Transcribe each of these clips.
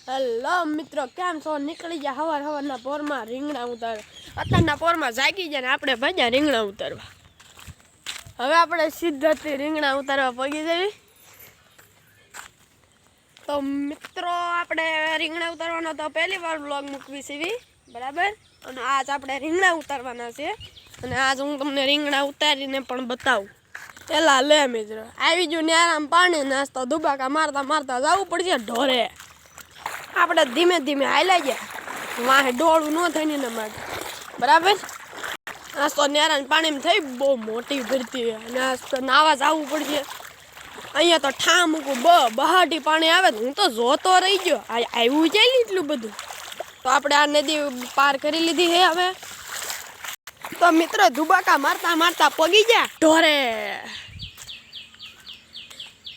Hello મિત્રો, કેમ છો? નીકળી ગયા હવારના પોરમાં રીંગણા ઉતારવા. અત્યારના પોરમાં જાગી જાય ને આપણે ભાગ્યા રીંગણા ઉતારવા. હવે આપણે સીધાથી રીંગણા ઉતારવા પગી જવી. તો મિત્રો, આપણે રીંગણા ઉતારવાનો તો પહેલી વાર વ્લોગ મૂકવી છે, બરાબર. અને આજ આપણે રીંગણા ઉતારવાના છે અને આજ હું તમને રીંગણા ઉતારીને પણ બતાવું. પેલા લે મિત્રો, આવી ગયું ન્યારામ પાણી નાસ્તો દુબાકા મારતા મારતા જવું પડશે ઢોરે. આપણે ધીમે ધીમે હાલ્યા ગયા, વાહે ડોળું ન થાય ને એના માટે, બરાબર. નાસ્તો ન્યારાને પાણીમાં થઈ બહુ મોટી ભરતી અને નાવા જવું પડશે. અહીંયા તો ઠા મૂકું બહાટી પાણી આવે હું તો જોતો રહી ગયો. આવ્યું જાય ને એટલું બધું. તો આપણે આ નદી પાર કરી લીધી છે હવે. તો મિત્રો, દુબાકા મારતા મારતા પગી ગયા ઢોરે.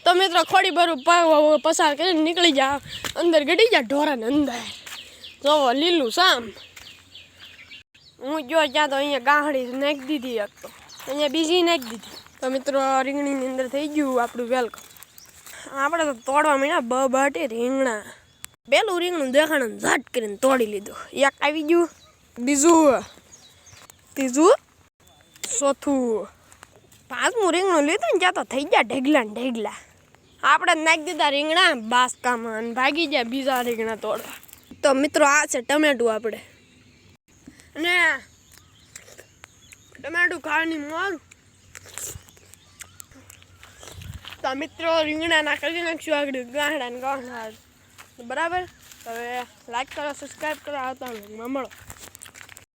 તો મિત્રો, ખોડી ભરું પસાર કરીને નીકળી જા, અંદર ગડી જા ઢોરાને અંદર. જોવો લીલું સામ. હું જો ત્યાં તો અહીંયા ગાંહડી નાખી દીધી, એક તો અહીંયા બીજી નાખી દીધી. તો મિત્રો, રીંગણીની અંદર થઈ ગયું આપણું વેલકમ. આપણે તો તોડવા માંડ્યા બહાટી રીંગણા. પેલું રીંગણું દેખાણું ઝટ કરીને તોડી લીધું. એક આવી ગયું, બીજું, ત્રીજું, ચોથું, પાંચમું રીંગણું લીધું ને ત્યાં તો થઈ ગયા ઢેગલા ને ઢેગલા. આપણે નાખી દીધા રીંગણા બાસકામાં અને ભાગી ગયા બીજા રીંગણા તોડવા. તો મિત્રો, આ છે ટમેટું આપણે. અને ટમેટું ખાવાની મોર. તો મિત્રો, રીંગણા કરી નાખશું આગળ ગાંહડા ને ગાંહડા, બરાબર. હવે લાઈક કરો, સબસ્ક્રાઈબ કરો, આવતા મળો.